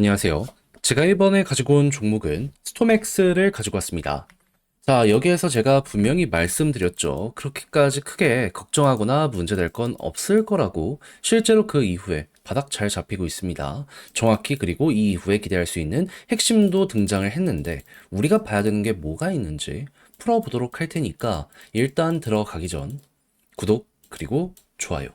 안녕하세요. 제가 이번에 가지고 온 종목은 스톰엑스를 가지고 왔습니다. 자, 여기에서 제가 분명히 말씀드렸죠. 그렇게까지 크게 걱정하거나 문제될 건 없을 거라고. 실제로 그 이후에 바닥 잘 잡히고 있습니다. 정확히 그리고 이 이후에 기대할 수 있는 핵심도 등장을 했는데 우리가 봐야 되는 게 뭐가 있는지 풀어보도록 할 테니까 일단 들어가기 전 구독 그리고 좋아요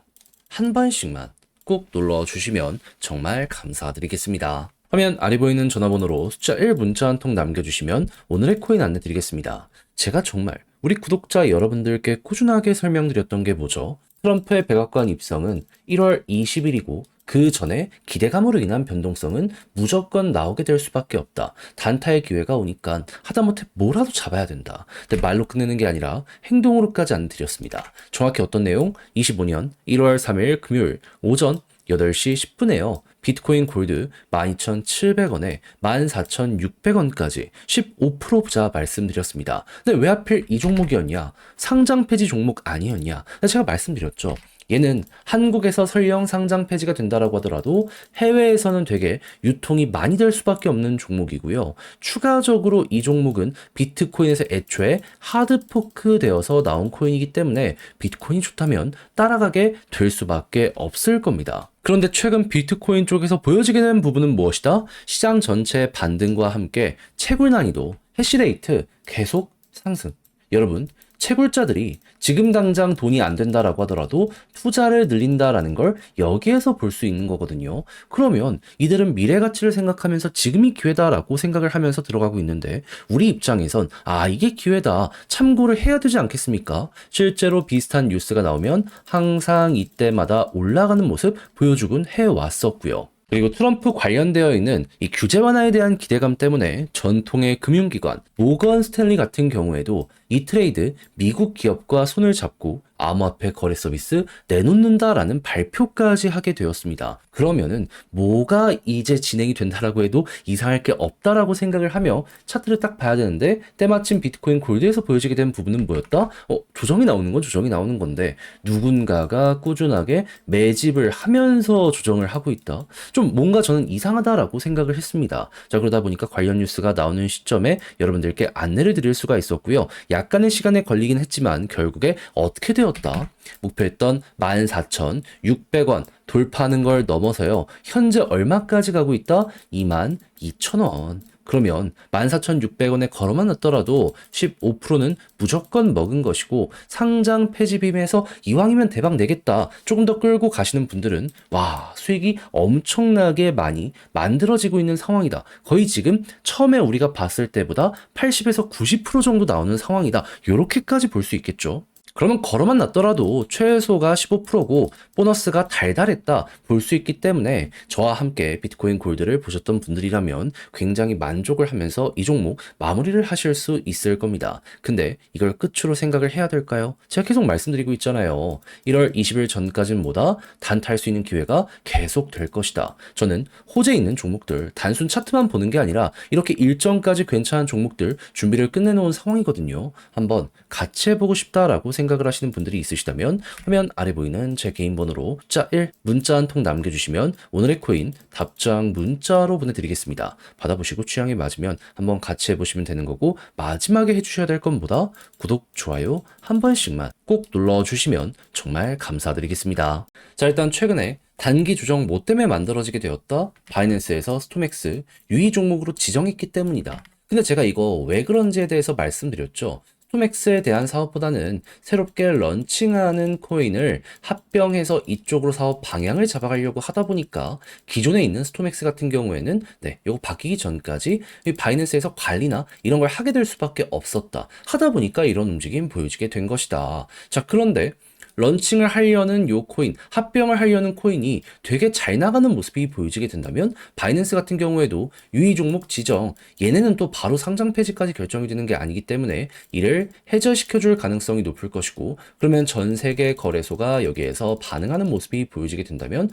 한 번씩만 꼭 눌러주시면 정말 감사드리겠습니다. 화면 아래 보이는 전화번호로 숫자 1 문자 한 통 남겨주시면 오늘의 코인 안내 드리겠습니다. 제가 정말 우리 구독자 여러분들께 꾸준하게 설명드렸던 게 뭐죠? 트럼프의 백악관 입성은 1월 20일이고 그 전에 기대감으로 인한 변동성은 무조건 나오게 될 수밖에 없다. 단타의 기회가 오니까 하다못해 뭐라도 잡아야 된다. 근데 말로 끝내는 게 아니라 행동으로까지 안드렸습니다. 정확히 어떤 내용? 25년 1월 3일 금요일 오전 8시 10분에요. 비트코인 골드 12,700원에 14,600원까지 15% 부자 말씀드렸습니다. 근데 왜 하필 이 종목이었냐? 상장 폐지 종목 아니었냐? 제가 말씀드렸죠. 얘는 한국에서 설령 상장 폐지가 된다라고 하더라도 해외에서는 되게 유통이 많이 될 수밖에 없는 종목이고요. 추가적으로 이 종목은 비트코인에서 애초에 하드포크 되어서 나온 코인이기 때문에 비트코인이 좋다면 따라가게 될 수밖에 없을 겁니다. 그런데 최근 비트코인 쪽에서 보여지게 된 부분은 무엇이다? 시장 전체의 반등과 함께 채굴 난이도, 해시레이트 계속 상승. 여러분, 채굴자들이 지금 당장 돈이 안 된다라고 하더라도 투자를 늘린다라는 걸 여기에서 볼 수 있는 거거든요. 그러면 이들은 미래 가치를 생각하면서 지금이 기회다라고 생각을 하면서 들어가고 있는데 우리 입장에선 이게 기회다 참고를 해야 되지 않겠습니까? 실제로 비슷한 뉴스가 나오면 항상 이때마다 올라가는 모습 보여주곤 해왔었고요. 그리고 트럼프 관련되어 있는 이 규제 완화에 대한 기대감 때문에 전통의 금융기관 모건 스탠리 같은 경우에도 이 트레이드 미국 기업과 손을 잡고 암호화폐 거래 서비스 내놓는다라는 발표까지 하게 되었습니다. 그러면은 뭐가 이제 진행이 된다라고 해도 이상할 게 없다라고 생각을 하며 차트를 딱 봐야 되는데 때마침 비트코인 골드에서 보여지게 된 부분은 뭐였다? 조정이 나오는 건 조정이 나오는 건데 누군가가 꾸준하게 매집을 하면서 조정을 하고 있다. 좀 뭔가 저는 이상하다라고 생각을 했습니다. 자, 그러다 보니까 관련 뉴스가 나오는 시점에 여러분들께 안내를 드릴 수가 있었고요. 약간의 시간에 걸리긴 했지만 결국에 어떻게 되었다? 목표했던 14,600원 돌파하는 걸 넘어서요. 현재 얼마까지 가고 있다? 22,000원. 그러면 14,600원에 걸어만 놨더라도 15%는 무조건 먹은 것이고 상장 폐지 빔에서 이왕이면 대박 내겠다. 조금 더 끌고 가시는 분들은 와, 수익이 엄청나게 많이 만들어지고 있는 상황이다. 거의 지금 처음에 우리가 봤을 때보다 80에서 90% 정도 나오는 상황이다. 요렇게까지 볼 수 있겠죠. 그러면 걸어만 놨더라도 최소가 15%고 보너스가 달달했다 볼 수 있기 때문에 저와 함께 비트코인 골드를 보셨던 분들이라면 굉장히 만족을 하면서 이 종목 마무리를 하실 수 있을 겁니다. 근데 이걸 끝으로 생각을 해야 될까요? 제가 계속 말씀드리고 있잖아요. 1월 20일 전까지는 뭐다? 단타할 수 있는 기회가 계속 될 것이다. 저는 호재 있는 종목들 단순 차트만 보는 게 아니라 이렇게 일정까지 괜찮은 종목들 준비를 끝내놓은 상황이거든요. 한번 같이 해보고 싶다라고 생각을 하시는 분들이 있으시다면 화면 아래 보이는 제 개인 번호로 숫자 1 문자 한 통 남겨주시면 오늘의 코인 답장 문자로 보내드리겠습니다. 받아보시고 취향에 맞으면 한번 같이 해보시면 되는 거고 마지막에 해주셔야 될 건 뭐다? 구독, 좋아요 한 번씩만 꼭 눌러주시면 정말 감사드리겠습니다. 자, 일단 최근에 단기 조정 뭐 때문에 만들어지게 되었다? 바이낸스에서 스톰엑스 유의 종목으로 지정했기 때문이다. 근데 제가 이거 왜 그런지에 대해서 말씀드렸죠. 스톰엑스에 대한 사업보다는 새롭게 런칭하는 코인을 합병해서 이쪽으로 사업 방향을 잡아가려고 하다 보니까 기존에 있는 스톰엑스 같은 경우에는 이거 바뀌기 전까지 이 바이낸스에서 관리나 이런 걸 하게 될 수밖에 없었다. 하다 보니까 이런 움직임 보여지게 된 것이다. 자, 그런데 런칭을 하려는 요 코인, 합병을 하려는 코인이 되게 잘 나가는 모습이 보여지게 된다면 바이낸스 같은 경우에도 유의 종목 지정, 얘네는 또 바로 상장 폐지까지 결정이 되는 게 아니기 때문에 이를 해저시켜줄 가능성이 높을 것이고 그러면 전 세계 거래소가 여기에서 반응하는 모습이 보여지게 된다면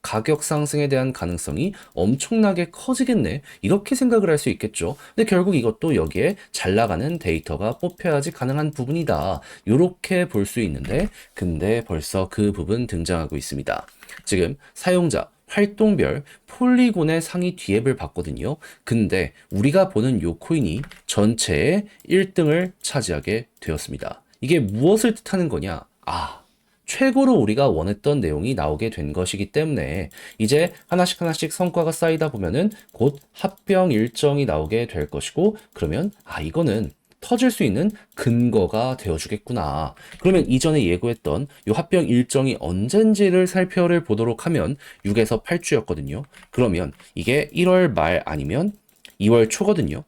가격 상승에 대한 가능성이 엄청나게 커지겠네 이렇게 생각을 할 수 있겠죠. 근데 결국 이것도 여기에 잘 나가는 데이터가 뽑혀야지 가능한 부분이다. 이렇게 볼 수 있는데 근데 벌써 그 부분 등장하고 있습니다. 지금 사용자 활동별 폴리곤의 상위 D앱을 봤거든요. 근데 우리가 보는 요 코인이 전체의 1등을 차지하게 되었습니다. 이게 무엇을 뜻하는 거냐? 최고로 우리가 원했던 내용이 나오게 된 것이기 때문에 이제 하나씩 하나씩 성과가 쌓이다 보면은 곧 합병 일정이 나오게 될 것이고, 그러면 이거는 터질 수 있는 근거가 되어주겠구나. 그러면 이전에 예고했던 이 합병 일정이 언젠지를 살펴를 보도록 하면 6에서 8주였거든요. 그러면 이게 1월 말 아니면 2월 초거든요.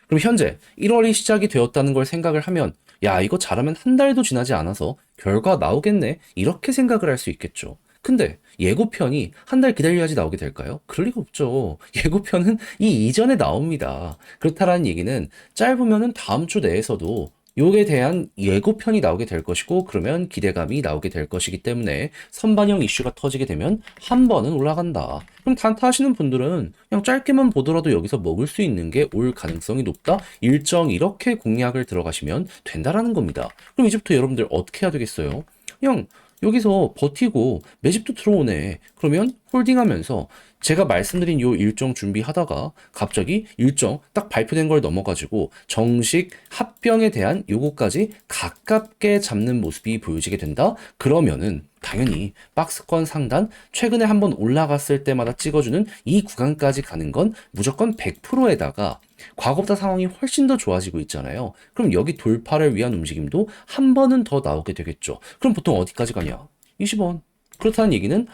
그럼 현재 1월이 시작이 되었다는 걸 생각을 하면, 야, 이거 잘하면 한 달도 지나지 않아서 결과 나오겠네, 이렇게 생각을 할 수 있겠죠. 근데 예고편이 한 달 기다려야지 나오게 될까요? 그럴 리가 없죠. 예고편은 이 이전에 나옵니다. 그렇다라는 얘기는 짧으면은 다음 주 내에서도 요에 대한 예고편이 나오게 될 것이고, 그러면 기대감이 나오게 될 것이기 때문에 선반영 이슈가 터지게 되면 한 번은 올라간다. 그럼 단타 하시는 분들은 그냥 짧게만 보더라도 여기서 먹을 수 있는 게 올 가능성이 높다. 일정 이렇게 공략을 들어가시면 된다라는 겁니다. 그럼 이제부터 여러분들 어떻게 해야 되겠어요? 그냥 여기서 버티고 매집도 들어오네. 그러면 홀딩하면서 제가 말씀드린 요 일정 준비하다가 갑자기 일정 딱 발표된 걸 넘어가지고 정식 합병에 대한 요거까지 가깝게 잡는 모습이 보여지게 된다? 그러면은 당연히 박스권 상단 최근에 한번 올라갔을 때마다 찍어주는 이 구간까지 가는 건 무조건 100%에다가 과거보다 상황이 훨씬 더 좋아지고 있잖아요. 그럼 여기 돌파를 위한 움직임도 한 번은 더 나오게 되겠죠. 그럼 보통 어디까지 가냐? 20원. 그렇다는 얘기는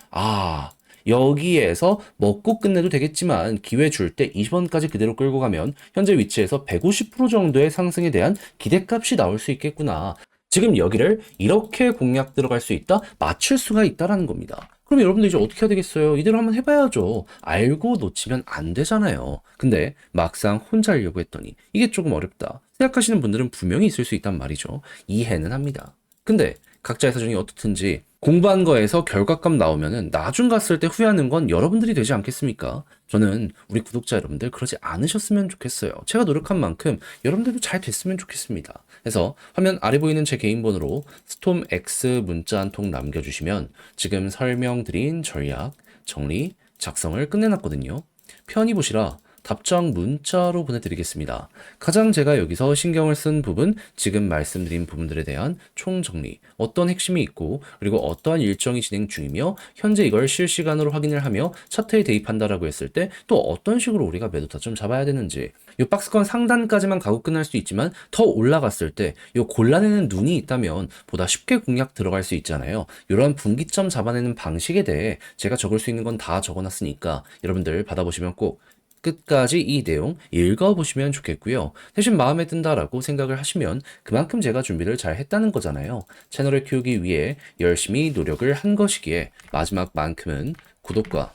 여기에서 먹고 끝내도 되겠지만 기회 줄 때 20원까지 그대로 끌고 가면 현재 위치에서 150% 정도의 상승에 대한 기대값이 나올 수 있겠구나. 지금 여기를 이렇게 공략 들어갈 수 있다, 맞출 수가 있다라는 겁니다. 그럼 여러분들 이제 어떻게 해야 되겠어요? 이대로 한번 해봐야죠. 알고 놓치면 안 되잖아요. 근데 막상 혼자 하려고 했더니 이게 조금 어렵다 생각하시는 분들은 분명히 있을 수 있단 말이죠. 이해는 합니다. 근데 각자의 사정이 어떻든지 공부한 거에서 결과값 나오면은 나중 갔을 때 후회하는 건 여러분들이 되지 않겠습니까? 저는 우리 구독자 여러분들 그러지 않으셨으면 좋겠어요. 제가 노력한 만큼 여러분들도 잘 됐으면 좋겠습니다. 그래서 화면 아래 보이는 제 개인 번호로 스톰X 문자 한 통 남겨주시면 지금 설명드린 전략, 정리, 작성을 끝내놨거든요. 편히 보시라 답장 문자로 보내드리겠습니다. 가장 제가 여기서 신경을 쓴 부분, 지금 말씀드린 부분들에 대한 총정리, 어떤 핵심이 있고, 그리고 어떠한 일정이 진행 중이며, 현재 이걸 실시간으로 확인을 하며 차트에 대입한다라고 했을 때 또 어떤 식으로 우리가 매도 타점 잡아야 되는지, 이 박스권 상단까지만 가고 끝날 수 있지만 더 올라갔을 때 이 골라내는 눈이 있다면 보다 쉽게 공략 들어갈 수 있잖아요. 이런 분기점 잡아내는 방식에 대해 제가 적을 수 있는 건 다 적어놨으니까 여러분들 받아보시면 꼭 끝까지 이 내용 읽어보시면 좋겠고요. 대신 마음에 든다라고 생각을 하시면 그만큼 제가 준비를 잘 했다는 거잖아요. 채널을 키우기 위해 열심히 노력을 한 것이기에 마지막만큼은 구독과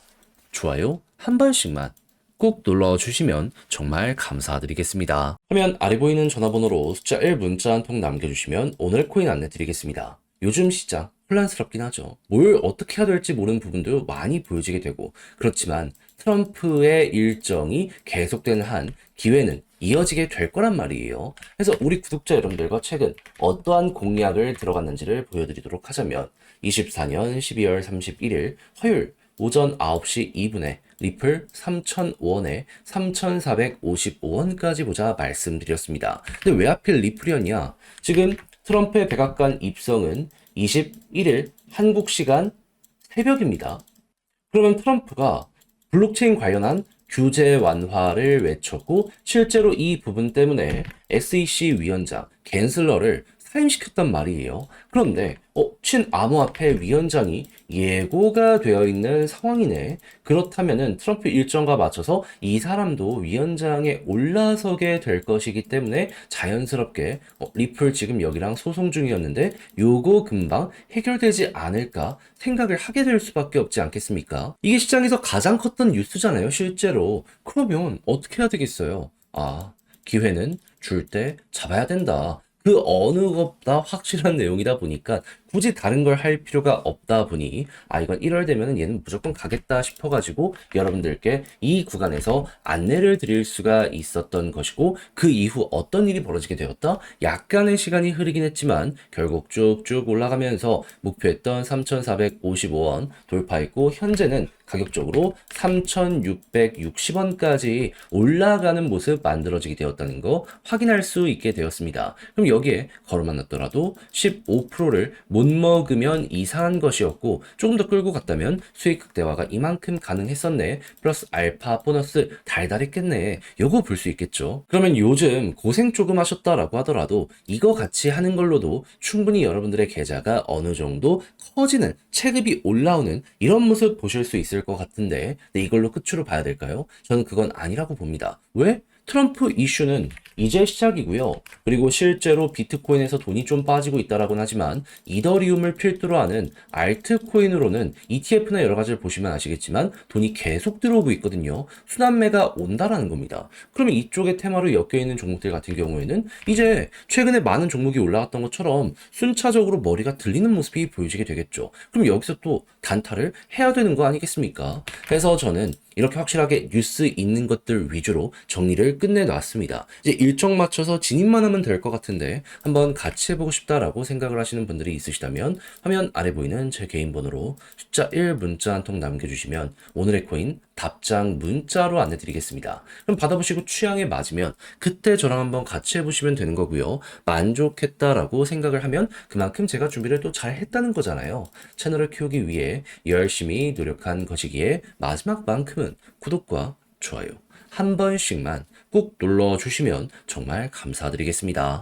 좋아요 한 번씩만 꼭 눌러주시면 정말 감사드리겠습니다. 화면 아래 보이는 전화번호로 숫자 1 문자 한 통 남겨주시면 오늘 코인 안내 드리겠습니다. 요즘 시장 혼란스럽긴 하죠. 뭘 어떻게 해야 될지 모르는 부분도 많이 보여지게 되고, 그렇지만 트럼프의 일정이 계속되는 한 기회는 이어지게 될 거란 말이에요. 그래서 우리 구독자 여러분들과 최근 어떠한 공약을 들어갔는지를 보여드리도록 하자면 24년 12월 31일 화요일 오전 9시 2분에 리플 3,005원에 3,455원까지 보자 말씀드렸습니다. 근데 왜 하필 리플이었냐? 지금 트럼프의 백악관 입성은 21일 한국 시간 새벽입니다. 그러면 트럼프가 블록체인 관련한 규제 완화를 외쳤고, 실제로 이 부분 때문에 SEC 위원장 갠슬러를 사임시켰단 말이에요. 그런데 친암호화폐 위원장이 예고가 되어 있는 상황이네. 그렇다면은 트럼프 일정과 맞춰서 이 사람도 위원장에 올라서게 될 것이기 때문에 자연스럽게 리플 지금 여기랑 소송 중이었는데 요거 금방 해결되지 않을까 생각을 하게 될 수밖에 없지 않겠습니까? 이게 시장에서 가장 컸던 뉴스잖아요, 실제로. 그러면 어떻게 해야 되겠어요? 기회는 줄 때 잡아야 된다. 그 어느 것보다 확실한 내용이다 보니까 굳이 다른 걸 할 필요가 없다 보니 이건 1월 되면은 얘는 무조건 가겠다 싶어가지고 여러분들께 이 구간에서 안내를 드릴 수가 있었던 것이고, 그 이후 어떤 일이 벌어지게 되었다? 약간의 시간이 흐르긴 했지만 결국 쭉쭉 올라가면서 목표했던 3,455원 돌파했고, 현재는 가격적으로 3,660원까지 올라가는 모습 만들어지게 되었다는 거 확인할 수 있게 되었습니다. 그럼 여기에 걸어만 놨더라도 15%를 못 먹으면 이상한 것이었고, 조금 더 끌고 갔다면 수익 극대화가 이만큼 가능했었네, 플러스 알파 보너스 달달했겠네, 요거 볼 수 있겠죠. 그러면 요즘 고생 조금 하셨다라고 하더라도 이거 같이 하는 걸로도 충분히 여러분들의 계좌가 어느 정도 커지는, 체급이 올라오는 이런 모습 보실 수 있을 것 같은데, 근데 이걸로 끝으로 봐야 될까요? 저는 그건 아니라고 봅니다. 왜? 트럼프 이슈는 이제 시작이고요. 그리고 실제로 비트코인에서 돈이 좀 빠지고 있다라고는 하지만 이더리움을 필두로 하는 알트코인으로는 ETF나 여러 가지를 보시면 아시겠지만 돈이 계속 들어오고 있거든요. 순환매가 온다라는 겁니다. 그러면 이쪽에 테마로 엮여있는 종목들 같은 경우에는 이제 최근에 많은 종목이 올라갔던 것처럼 순차적으로 머리가 들리는 모습이 보여지게 되겠죠. 그럼 여기서 또 단타를 해야 되는 거 아니겠습니까? 그래서 저는 이렇게 확실하게 뉴스 있는 것들 위주로 정리를 끝내놨습니다. 이제 일정 맞춰서 진입만 하면 될 것 같은데 한번 같이 해보고 싶다라고 생각을 하시는 분들이 있으시다면 화면 아래 보이는 제 개인 번호로 숫자 1 문자 한 통 남겨주시면 오늘의 코인 답장 문자로 안내드리겠습니다. 그럼 받아보시고 취향에 맞으면 그때 저랑 한번 같이 해보시면 되는 거고요. 만족했다라고 생각을 하면 그만큼 제가 준비를 또 잘 했다는 거잖아요. 채널을 키우기 위해 열심히 노력한 것이기에 마지막만큼은 구독과 좋아요 한 번씩만 꾹 눌러주시면 정말 감사드리겠습니다.